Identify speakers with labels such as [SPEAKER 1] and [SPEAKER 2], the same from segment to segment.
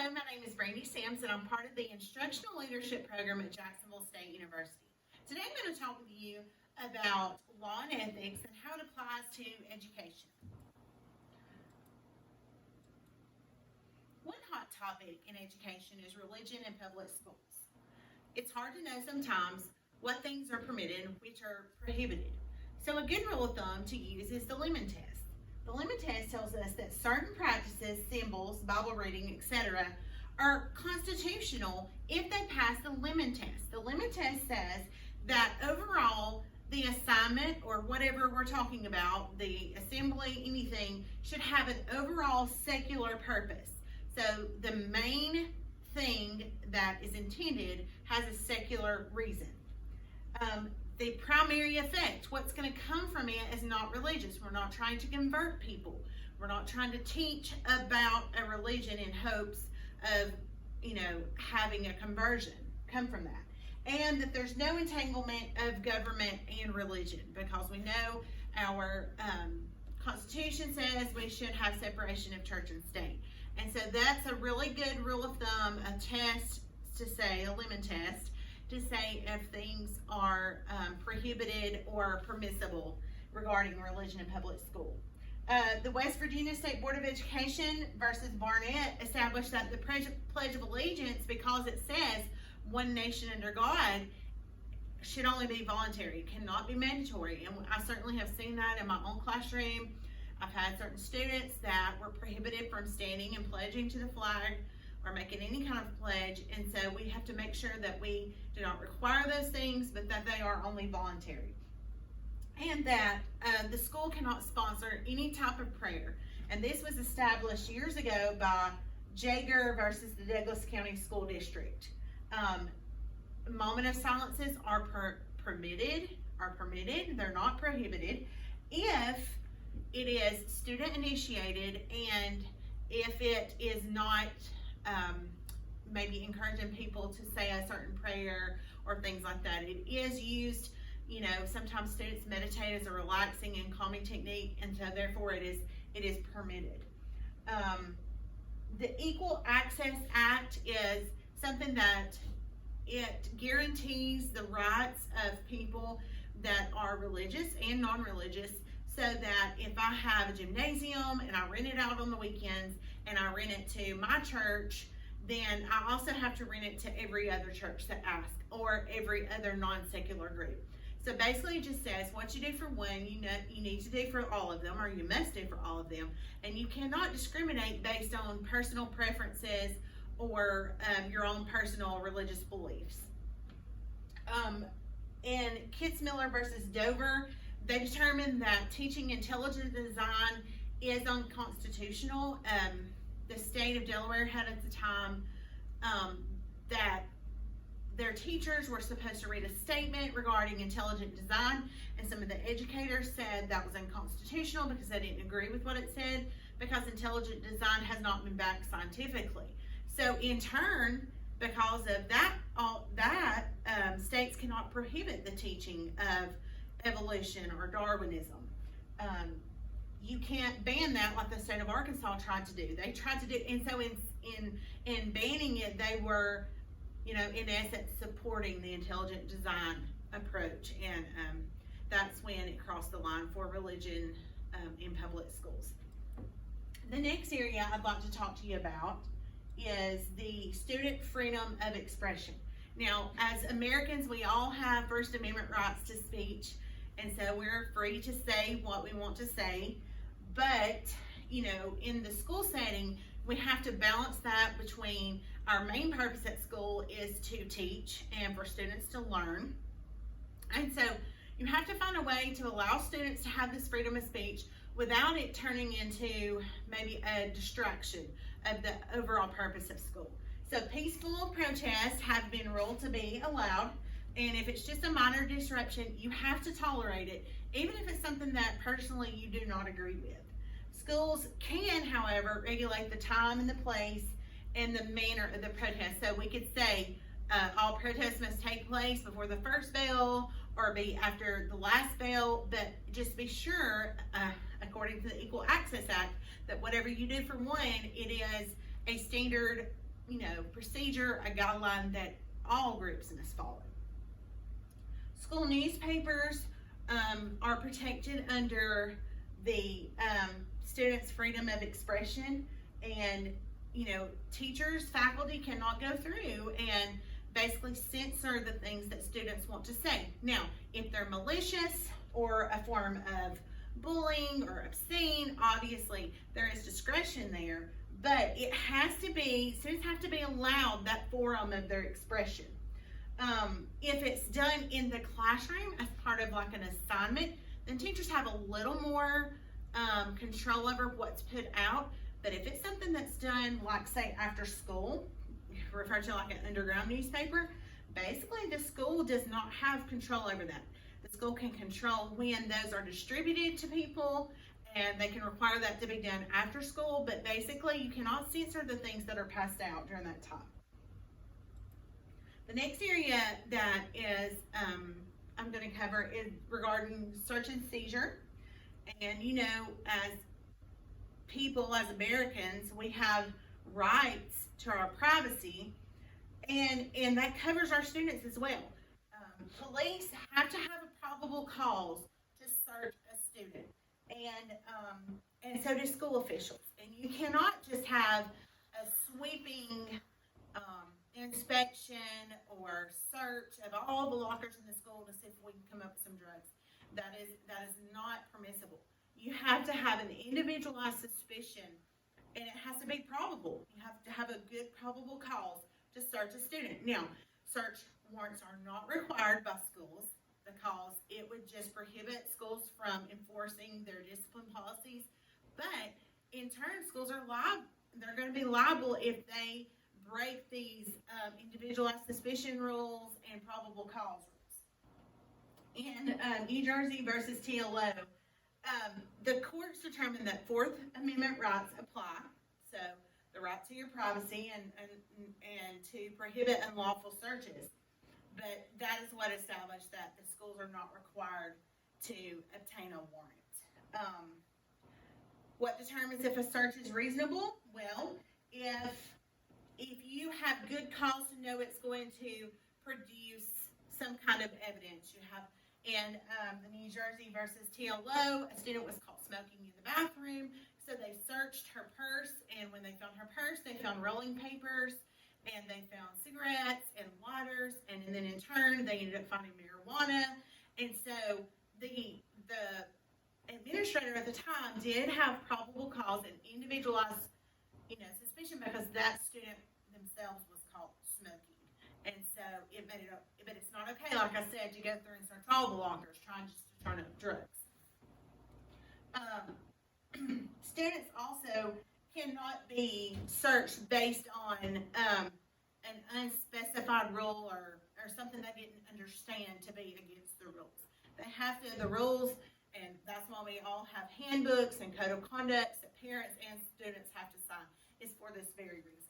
[SPEAKER 1] Hello, my name is Brandy Sams, and I'm part of the Instructional Leadership Program at Jacksonville State University. Today I'm going to talk with you about law and ethics and how it applies to education. One hot topic in education is religion in public schools. It's hard to know sometimes what things are permitted and which are prohibited. So a good rule of thumb to use is the Lemon Test. The Lemon Test tells us that certain practices, symbols, Bible reading, etc. are constitutional if they pass the Lemon Test. The Lemon Test says that overall, the assignment or whatever we're talking about, the assembly, anything, should have an overall secular purpose. So the main thing that is intended has a secular reason. The primary effect, what's going to come from it, is not religious. We're not trying to convert people. We're not trying to teach about a religion in hopes of, having a conversion come from that. And that there's no entanglement of government and religion, because we know our Constitution says we should have separation of church and state. And so that's a really good rule of thumb, a test to say, a Lemon Test, to say if things are prohibited or permissible regarding religion in public school. The West Virginia State Board of Education versus Barnett established that the Pledge of Allegiance, because it says one nation under God, should only be voluntary, cannot be mandatory. And I certainly have seen that in my own classroom. I've had certain students that were prohibited from standing and pledging to the flag or making any kind of pledge, and so we have to make sure that we do not require those things, but that they are only voluntary. And that the school cannot sponsor any type of prayer. And this was established years ago by Jaeger versus the Douglas County School District. Moment of silences are permitted, they're not prohibited, if it is student initiated and if it is not maybe encouraging people to say a certain prayer or things like that. It is used, sometimes students meditate as a relaxing and calming technique, and so therefore it is permitted. The Equal Access Act is something that it guarantees the rights of people that are religious and non-religious, so that if I have a gymnasium and I rent it out on the weekends and I rent it to my church, then I also have to rent it to every other church that asks, or every other non-secular group. So basically it just says what you do for one, you need to do for all of them, or you must do for all of them, and you cannot discriminate based on personal preferences or your own personal religious beliefs. In Kitzmiller versus Dover, they determined that teaching intelligent design is unconstitutional. The state of Delaware had at the time that their teachers were supposed to read a statement regarding intelligent design, and some of the educators said that was unconstitutional because they didn't agree with what it said, because intelligent design has not been backed scientifically. So in turn, because of that, states cannot prohibit the teaching of evolution or Darwinism. You can't ban that like the state of Arkansas tried to do. They tried to do, and so in banning it, they were, in essence, supporting the intelligent design approach, and that's when it crossed the line for religion in public schools. The next area I'd like to talk to you about is the student freedom of expression. Now, as Americans, we all have First Amendment rights to speech, and so we're free to say what we want to say. But, in the school setting, we have to balance that between our main purpose at school is to teach and for students to learn. And so you have to find a way to allow students to have this freedom of speech without it turning into maybe a distraction of the overall purpose of school. So peaceful protests have been ruled to be allowed, and if it's just a minor disruption, you have to tolerate it, even if it's something that personally you do not agree with. Schools can, however, regulate the time and the place and the manner of the protest. So we could say all protests must take place before the first bell or be after the last bell, but just be sure, according to the Equal Access Act, that whatever you do for one, it is a standard procedure, a guideline that all groups must follow. School newspapers are protected under the students' freedom of expression, and teachers, faculty cannot go through and basically censor the things that students want to say. Now, if they're malicious or a form of bullying or obscene, obviously there is discretion there, but students have to be allowed that forum of their expression. If it's done in the classroom as part of like an assignment, then teachers have a little more control over what's put out. But if it's something that's done, like say after school, referred to like an underground newspaper, basically the school does not have control over that. The school can control when those are distributed to people, and they can require that to be done after school, but basically you cannot censor the things that are passed out during that time. The next area that is I'm going to cover is regarding search and seizure. And as people, as Americans, we have rights to our privacy, and that covers our students as well. Police have to have a probable cause to search a student, and so do school officials. And you cannot just have a sweeping inspection or search of all the lockers in the school to see if we can come up with some drugs. That is not permissible. You have to have an individualized suspicion, and it has to be probable. You have to have a good probable cause to search a student. Now, search warrants are not required by schools because it would just prohibit schools from enforcing their discipline policies. But in turn, schools are liable. They're going to be liable if they break these individualized suspicion rules and probable cause rules. In New Jersey versus TLO, the courts determined that Fourth Amendment rights apply, so the right to your privacy and to prohibit unlawful searches. But that is what established that the schools are not required to obtain a warrant. What determines if a search is reasonable? Well, if you have good cause to know it's going to produce some kind of evidence. You have in the New Jersey versus TLO, a student was caught smoking in the bathroom, so they searched her purse, and when they found her purse, they found rolling papers, and they found cigarettes and lighters, and then in turn, they ended up finding marijuana. And so the administrator at the time did have probable cause and individualized suspicion because that student themselves was caught smoking. And so it made it up, but it's not okay, like I said, to go through and search all the lockers trying just to turn up drugs. Students also cannot be searched based on an unspecified rule or something they didn't understand to be against the rules. They have to, the rules, and that's why we all have handbooks and code of conducts that parents and students have to sign, is for this very reason.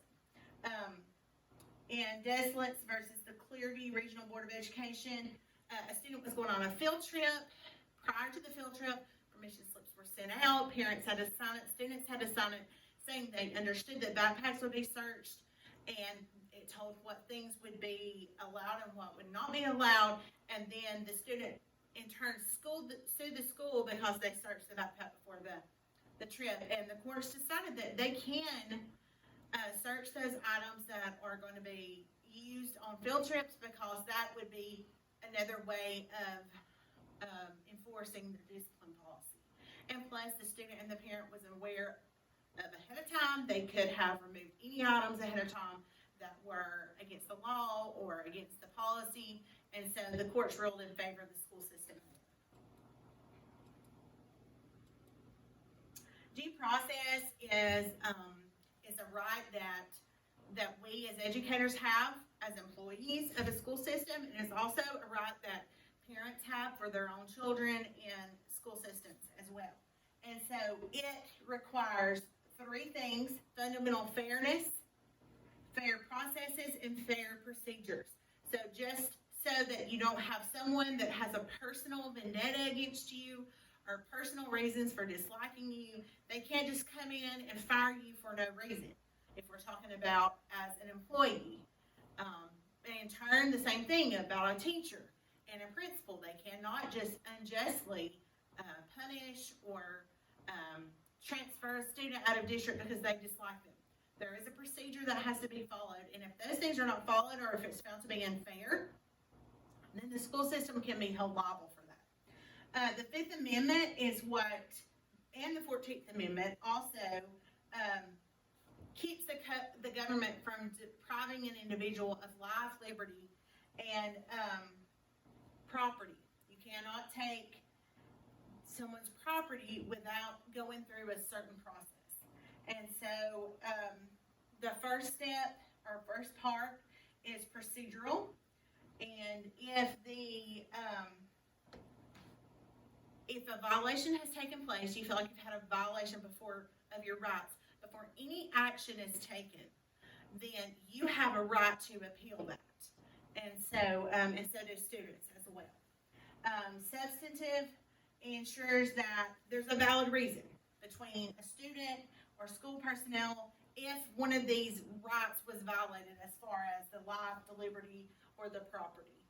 [SPEAKER 1] In Deslitz versus the Clearview Regional Board of Education, a student was going on a field trip. Prior to the field trip, permission slips were sent out. Parents had to sign it. Students had to sign it, saying they understood that backpacks would be searched, and it told what things would be allowed and what would not be allowed. And then the student, in turn, sued the school because they searched the backpack before the trip. And the courts decided that they can search those items that are going to be used on field trips because that would be another way of enforcing the discipline policy. And plus, the student and the parent was aware of ahead of time. They could have removed any items ahead of time that were against the law or against the policy, and so the courts ruled in favor of the school system. Due process is a right that we as educators have as employees of a school system, and it's also a right that parents have for their own children in school systems as well. And so it requires three things: fundamental fairness, fair processes, and fair procedures. So just so that you don't have someone that has a personal vendetta against you or personal reasons for disliking you. They can't just come in and fire you for no reason. If we're talking about as an employee. In turn, the same thing about a teacher and a principal. They cannot just unjustly punish or transfer a student out of district because they dislike them. There is a procedure that has to be followed, and if those things are not followed or if it's found to be unfair, then the school system can be held liable for that. The Fifth Amendment is what, and the 14th Amendment also keeps the government from depriving an individual of life, liberty, and property. You cannot take someone's property without going through a certain process. And so the first step, or first part, is procedural. And if a violation has taken place, you feel like you've had a violation of your rights, before any action is taken, then you have a right to appeal that. And so do students as well. Substantive ensures that there's a valid reason between a student or school personnel if one of these rights was violated as far as the life, the liberty, or the property.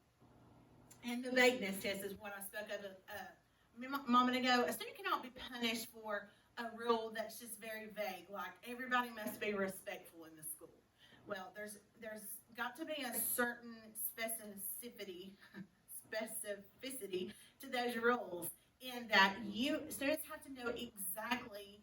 [SPEAKER 1] And the vagueness test is what I spoke of a moment ago. A student cannot be punished for a rule that's just very vague, like everybody must be respectful in the school. Well, there's got to be a certain specificity to those rules, in that students have to know exactly,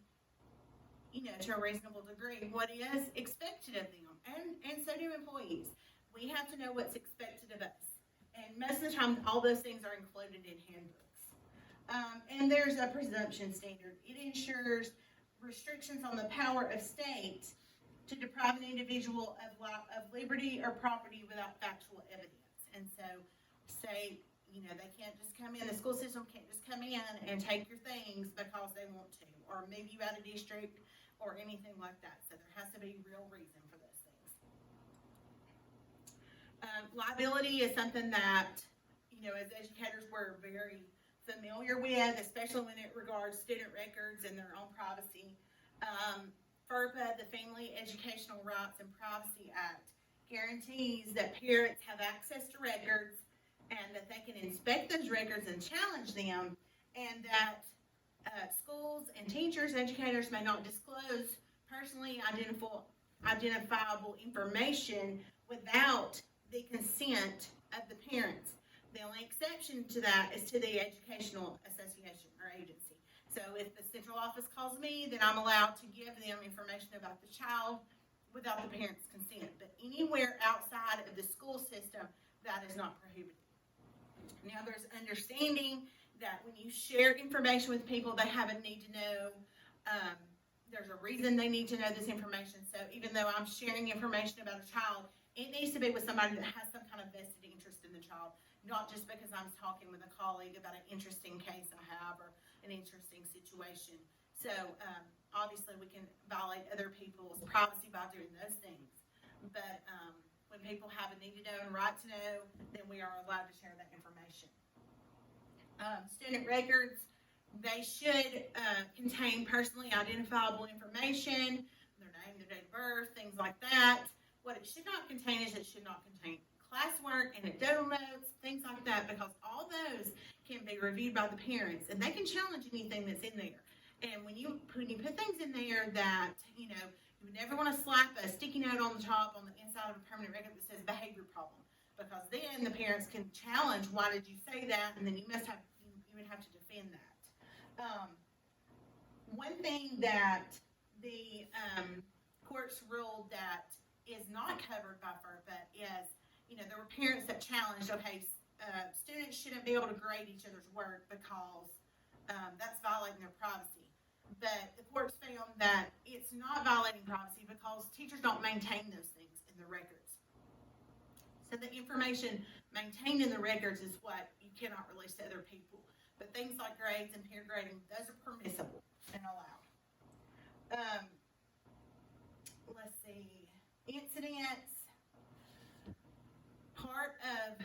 [SPEAKER 1] to a reasonable degree, what is expected of them, and so do employees. We have to know what's expected of us, and most of the time, all those things are included in handbooks. And there's a presumption standard. It ensures restrictions on the power of state to deprive an individual of liberty or property without factual evidence. And so, say, they can't just come in, the school system can't just come in and take your things because they want to, or move you out of district, or anything like that. So there has to be real reason for those things. Liability is something that, as educators, we're very familiar with, especially when it regards student records and their own privacy. FERPA, the Family Educational Rights and Privacy Act, guarantees that parents have access to records and that they can inspect those records and challenge them, and that schools and teachers, educators may not disclose personally identifiable information without the consent of the parents. The only exception to that is to the educational association or agency. So if the central office calls me, then I'm allowed to give them information about the child without the parents' consent. But anywhere outside of the school system, that is not prohibited. Now, there's understanding that when you share information with people, they have a need to know. There's a reason they need to know this information. So even though I'm sharing information about a child, it needs to be with somebody that has some kind of vested interest in the child, not just because I'm talking with a colleague about an interesting case I have or an interesting situation. So obviously we can violate other people's privacy by doing those things. But when people have a need to know and right to know, then we are allowed to share that information. Student records, they should contain personally identifiable information, their name, their date of birth, things like that. What it should not contain is it should not contain classwork, anecdotal notes, things like that, because all those can be reviewed by the parents, and they can challenge anything that's in there. And when you put things in there that, you would never want to slap a sticky note on the top on the inside of a permanent record that says behavior problem, because then the parents can challenge, why did you say that? And then you would have to defend that. One thing that the courts ruled that is not covered by FERPA is, there were parents that challenged, students shouldn't be able to grade each other's work because that's violating their privacy. But the courts found that it's not violating privacy because teachers don't maintain those things in the records. So the information maintained in the records is what you cannot release to other people. But things like grades and peer grading, those are permissible and allowed. Let's see. Incidents. Part of,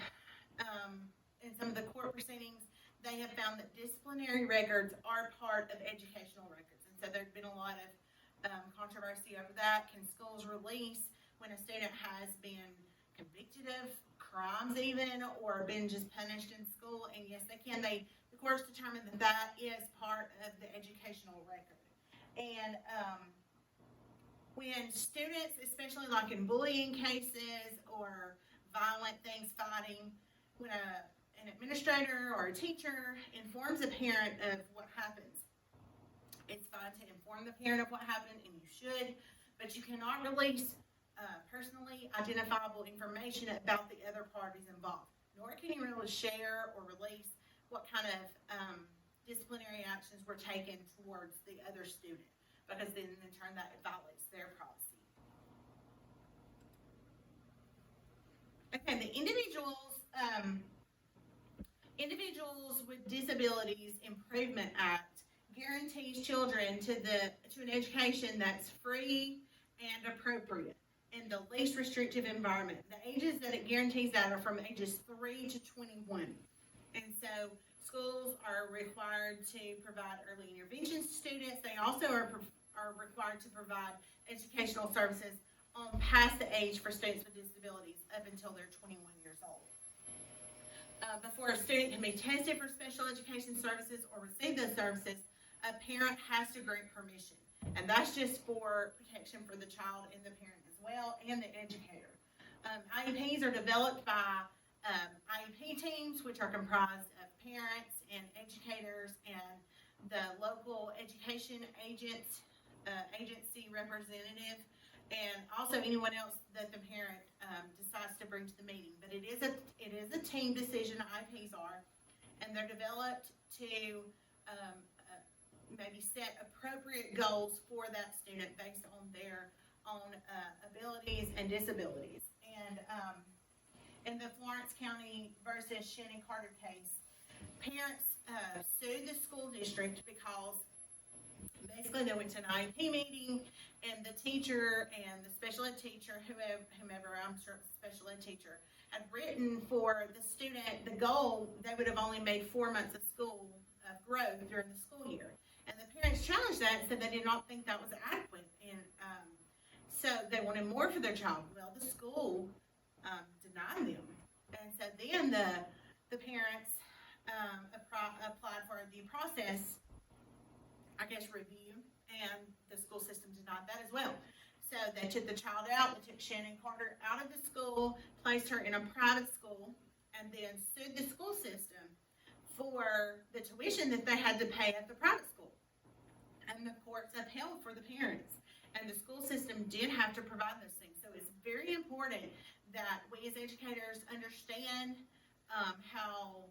[SPEAKER 1] in some of the court proceedings, they have found that disciplinary records are part of educational records. And so there's been a lot of controversy over that. Can schools release when a student has been convicted of crimes even, or been just punished in school? And yes, they can. The courts determined that that is part of the educational record. And when students, especially like in bullying cases or violent things, fighting, when an administrator or a teacher informs a parent of what happens, it's fine to inform the parent of what happened, and you should, but you cannot release personally identifiable information about the other parties involved. Nor can you really share or release what kind of disciplinary actions were taken towards the other student, because then in turn that violates their policy. Okay, the Individuals with Disabilities Improvement Act guarantees children to an education that's free and appropriate in the least restrictive environment. The ages that it guarantees that are from ages 3 to 21. And so schools are required to provide early intervention to students. They also are required to provide educational services on past the age for students with disabilities up until they're 21 years old. Before a student can be tested for special education services or receive those services, a parent has to grant permission. And that's just for protection for the child and the parent as well, and the educator. IEPs are developed by IEP teams, which are comprised of parents and educators and the local education agency representative, and also anyone else that the parent decides to bring to the meeting. But it is a team decision. IEPs are, and they're developed to maybe set appropriate goals for that student based on their own abilities and disabilities. And in the Florence County versus Shannon Carter case, parents sued the school district because basically they went to an IEP meeting, and the teacher and the special ed teacher, whomever, I'm sure it's a special ed teacher, had written for the student the goal. They would have only made 4 months of school of growth during the school year. And the parents challenged that and said they did not think that was adequate. And so they wanted more for their child. Well, the school denied them. And so then the parents applied for a due process, I guess, review, and the school system denied that as well. So they took the child out, they took Shannon Carter out of the school, placed her in a private school, and then sued the school system for the tuition that they had to pay at the private school. And the courts upheld for the parents. And the school system did have to provide those things. So it's very important that we as educators understand how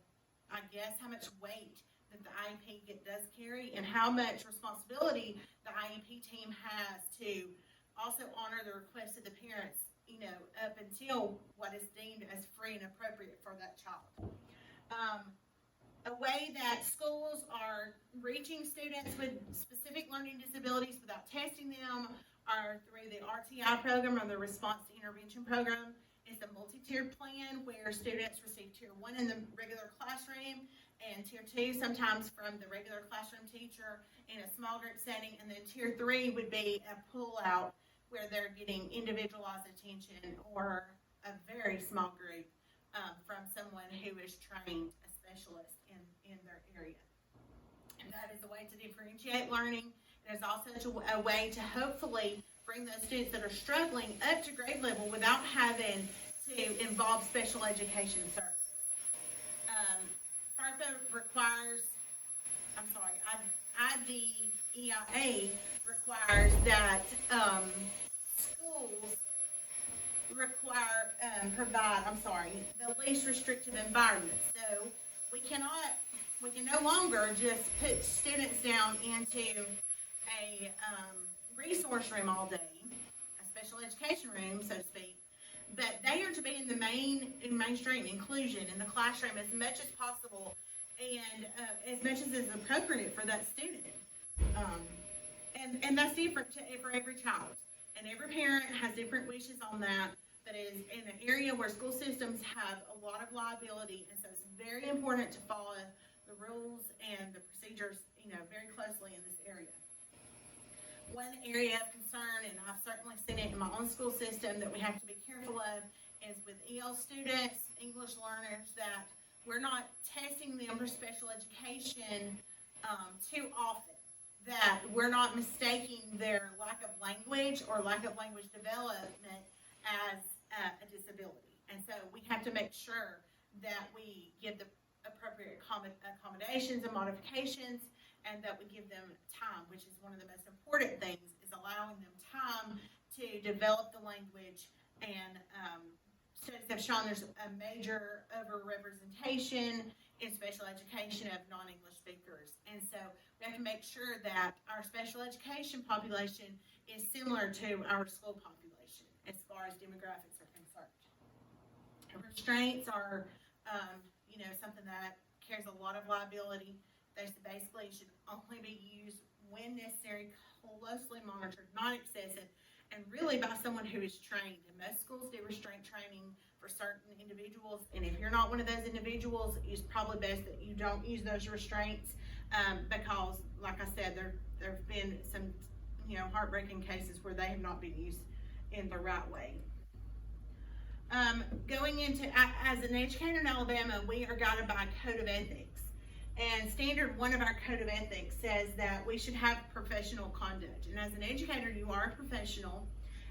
[SPEAKER 1] much weight that the IEP does carry, and how much responsibility the IEP team has to also honor the request of the parents, up until what is deemed as free and appropriate for that child. A way that schools are reaching students with specific learning disabilities without testing them are through the RTI program, or the Response to Intervention program. It's a multi-tiered plan where students receive Tier 1 in the regular classroom, and Tier 2 sometimes from the regular classroom teacher in a small group setting, and then Tier 3 would be a pull-out where they're getting individualized attention or a very small group from someone who is trained, a specialist in their area. And that is a way to differentiate learning. It is also a way to hopefully bring those students that are struggling up to grade level without having to involve special education services. FERPA requires, IDEIA requires that schools provide the least restrictive environment. So we can no longer just put students down into a resource room all day, a special education room, so to speak, but they are to be in the mainstream inclusion in the classroom as much as possible, and as much as is appropriate for that student. And that's different for every child. And every parent has different wishes on that. That is in an area where school systems have a lot of liability, and so it's very important to follow the rules and the procedures, very closely in this area. One area of concern, and I've certainly seen it in my own school system, that we have to be careful of is with EL students, English learners, that we're not testing them for special education too often. That we're not mistaking their lack of language or lack of language development as a disability. And so we have to make sure that we give the appropriate accommodations and modifications, and that we give them time, which is one of the most important things, is allowing them time to develop the language. And studies have shown there's a major overrepresentation in special education of non-English speakers. And so we have to make sure that our special education population is similar to our school population as far as demographics are concerned. Restraints are, something that carries a lot of liability. They basically should only be used when necessary, closely monitored, not excessive, and really by someone who is trained. And most schools do restraint training for certain individuals, and if you're not one of those individuals, it's probably best that you don't use those restraints, because, like I said, there have been some, heartbreaking cases where they have not been used in the right way. Going into, as an educator in Alabama, we are guided by a code of ethics. And standard one of our code of ethics says that we should have professional conduct. And as an educator, you are a professional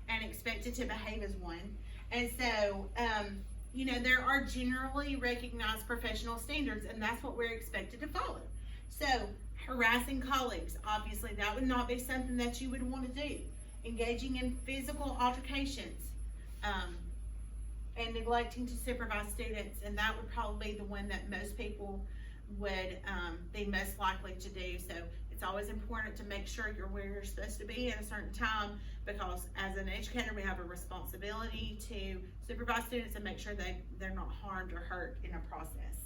[SPEAKER 1] and expected to behave as one. And so, there are generally recognized professional standards, and that's what we're expected to follow. So, harassing colleagues, obviously, that would not be something that you would want to do. Engaging in physical altercations, and neglecting to supervise students, and that would probably be the one that most people would be most likely to do. So it's always important to make sure you're where you're supposed to be at a certain time, because as an educator, we have a responsibility to supervise students and make sure they're not harmed or hurt in a process.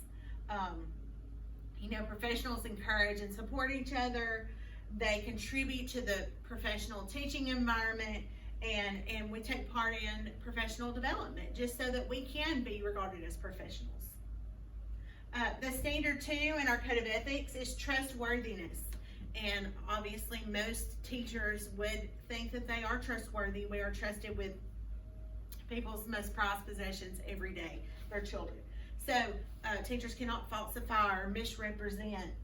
[SPEAKER 1] Professionals encourage and support each other. They contribute to the professional teaching environment, and we take part in professional development just so that we can be regarded as professionals. The standard 2 in our code of ethics is trustworthiness. And obviously most teachers would think that they are trustworthy. We are trusted with people's most prized possessions every day, their children. So teachers cannot falsify or misrepresent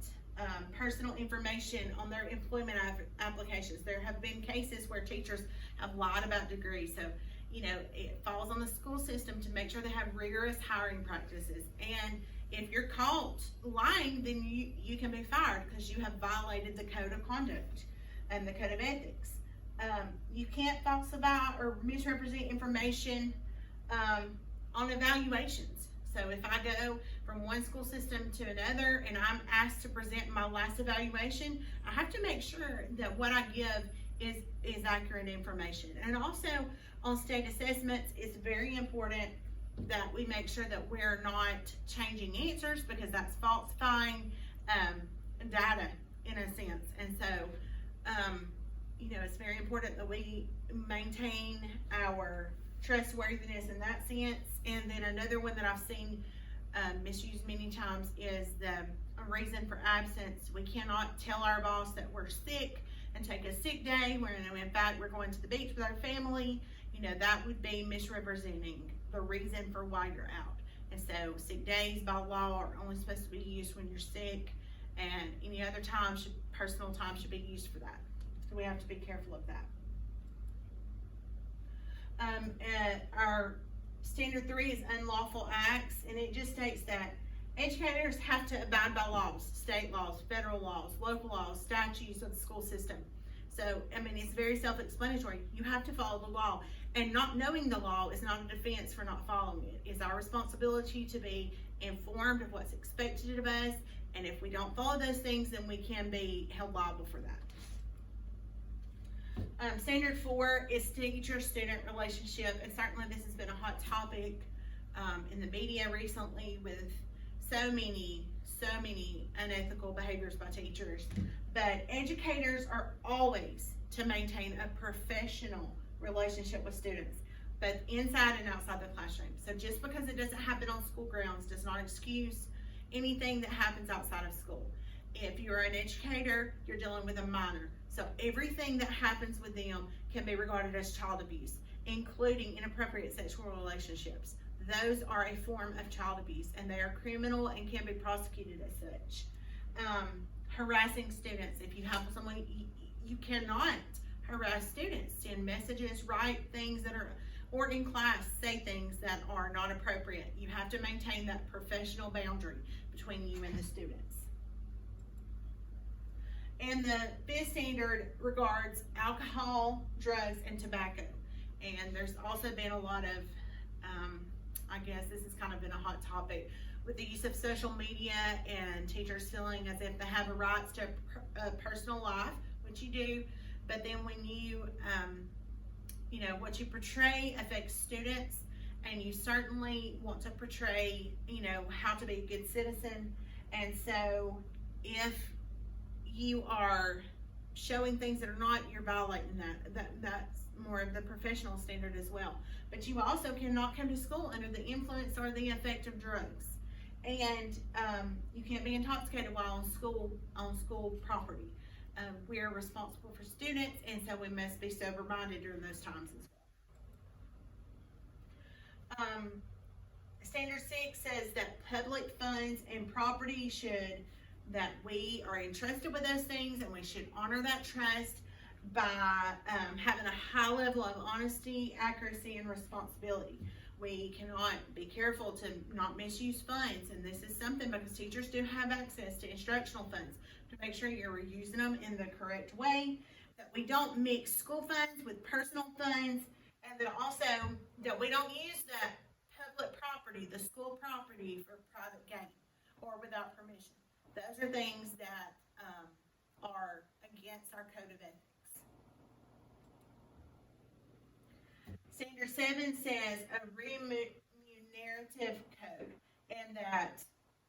[SPEAKER 1] personal information on their employment applications. There have been cases where teachers have lied about degrees. So, it falls on the school system to make sure they have rigorous hiring practices. And if you're caught lying, then you can be fired because you have violated the code of conduct and the code of ethics. You can't falsify or misrepresent information on evaluations. So if I go from one school system to another and I'm asked to present my last evaluation, I have to make sure that what I give is accurate information. And also on state assessments, it's very important that we make sure that we're not changing answers, because that's falsifying data in a sense. And so, it's very important that we maintain our trustworthiness in that sense. And then another one that I've seen misused many times is the reason for absence. We cannot tell our boss that we're sick and take a sick day when in fact we're going to the beach with our family. That would be misrepresenting the reason for why you're out. And so sick days by law are only supposed to be used when you're sick, and any other time personal time should be used for that. So we have to be careful of that. Our standard 3 is unlawful acts, and it just states that educators have to abide by laws, state laws, federal laws, local laws, statutes of the school system. So, it's very self-explanatory. You have to follow the law, and not knowing the law is not a defense for not following it. It's our responsibility to be informed of what's expected of us, and if we don't follow those things, then we can be held liable for that. Standard 4 is teacher-student relationship, and certainly this has been a hot topic in the media recently with so many unethical behaviors by teachers. But educators are always to maintain a professional relationship with students, both inside and outside the classroom. So just because it doesn't happen on school grounds does not excuse anything that happens outside of school. If you're an educator, you're dealing with a minor. So everything that happens with them can be regarded as child abuse, including inappropriate sexual relationships. Those are a form of child abuse, and they are criminal and can be prosecuted as such. Harassing students. If you have someone, you cannot harass students. Send messages, write things that are, or in class, say things that are not appropriate. You have to maintain that professional boundary between you and the students. And the fifth standard regards alcohol, drugs, and tobacco. And there's also been a lot of, I guess this has kind of been a hot topic with the use of social media and teachers feeling as if they have a right to a personal life, which you do, but then when you, what you portray affects students, and you certainly want to portray, how to be a good citizen. And so if you are showing things that are not, you're violating that's more of the professional standard as well. But you also cannot come to school under the influence or the effect of drugs. And you can't be intoxicated while on school property. We are responsible for students, and so we must be sober-minded during those times as well. Standard 6 says that public funds and property that we are entrusted with those things, and we should honor that trust by having a high level of honesty, accuracy, and responsibility. We cannot be careful to not misuse funds, and this is something because teachers do have access to instructional funds, to make sure you're using them in the correct way, that we don't mix school funds with personal funds, and that also that we don't use the public property, the school property, for private gain or without permission. Those are things that are against our code of ethics. Standard 7 says a remunerative code, and that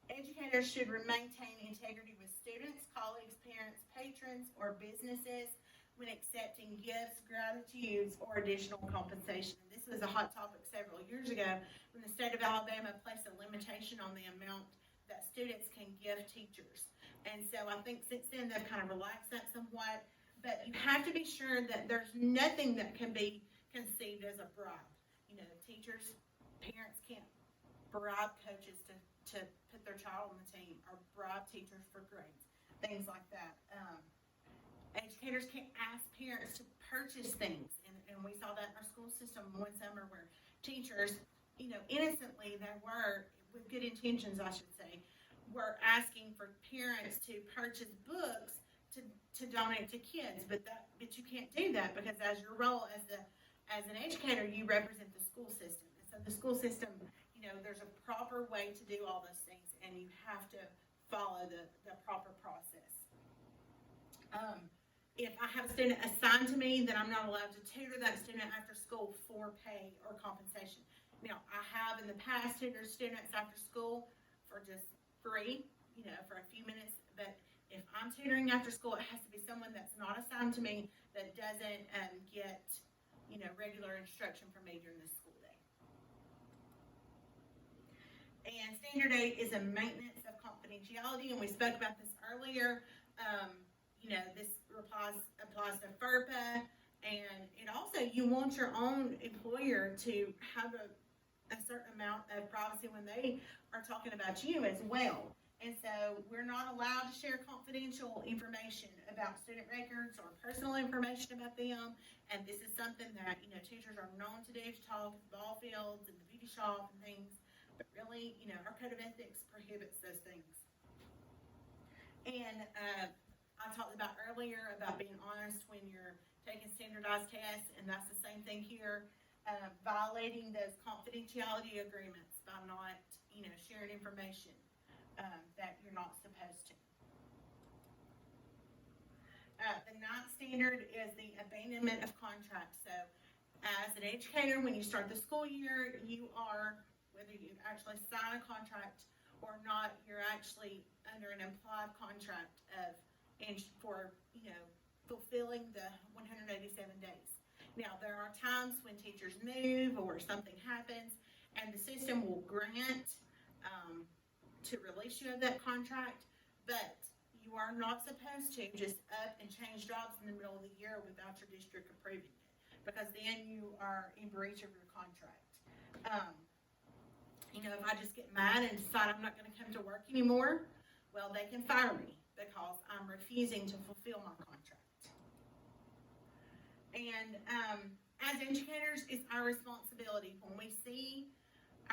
[SPEAKER 1] educators should maintain integrity with students, colleagues, parents, patrons, or businesses when accepting gifts, gratitudes, or additional compensation. And this was a hot topic several years ago when the state of Alabama placed a limitation on the amount that students can give teachers. And so I think since then they've kind of relaxed that somewhat, but you have to be sure that there's nothing that can be conceived as a bribe. Teachers, parents can't bribe coaches to put their child on the team, or bribe teachers for grades, things like that. Educators can't ask parents to purchase things, and we saw that in our school system one summer where teachers, innocently, they were, with good intentions, I should say, were asking for parents to purchase books to donate to kids, but you can't do that, because as your role as an educator, you represent the school system. And so the school system, there's a proper way to do all those things, and you have to follow the proper process. If I have a student assigned to me, then I'm not allowed to tutor that student after school for pay or compensation. Now, I have in the past tutored students after school for just free, for a few minutes, but if I'm tutoring after school, it has to be someone that's not assigned to me, that doesn't get regular instruction from me during the school day. And standard 8 is a maintenance of confidentiality, and we spoke about this earlier. This applies to FERPA, and it also, you want your own employer to have a certain amount of privacy when they are talking about you as well. And so we're not allowed to share confidential information about student records or personal information about them. And this is something that, teachers are known to do, to talk at the ball fields and the beauty shop and things. But really, our code of ethics prohibits those things. And I talked about earlier about being honest when you're taking standardized tests, and that's the same thing here. Violating those confidentiality agreements by not, sharing information that you're not supposed to. The 9th standard is the abandonment of contracts. So as an educator, when you start the school year, you are, whether you actually sign a contract or not, you're actually under an implied contract for fulfilling the 187 days. Now, there are times when teachers move or something happens, and the system will grant to release you of that contract, but You are not supposed to just up and change jobs in the middle of the year without your district approving it, because then you are in breach of your contract. If I just get mad and decide I'm not going to come to work anymore, well, they can fire me because I'm refusing to fulfill my contract. And as educators, it's our responsibility when we see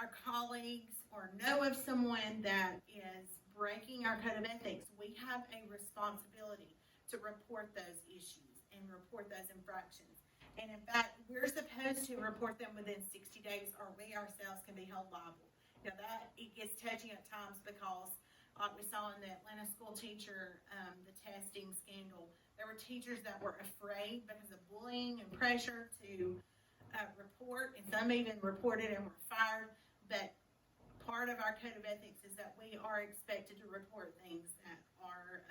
[SPEAKER 1] our colleagues or know of someone that is breaking our code of ethics, we have a responsibility to report those issues and report those infractions. And in fact, we're supposed to report them within 60 days or we ourselves can be held liable. That it gets touchy at times because, like we saw in the Atlanta school teacher, the testing scandal, there were teachers that were afraid because of bullying and pressure to report, and some even reported and were fired. But part of our code of ethics is that we are expected to report things that are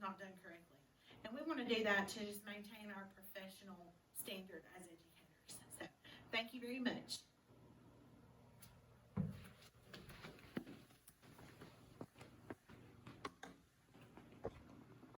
[SPEAKER 1] not done correctly. And we want to do that to just maintain our professional standard as educators. So, thank you very much.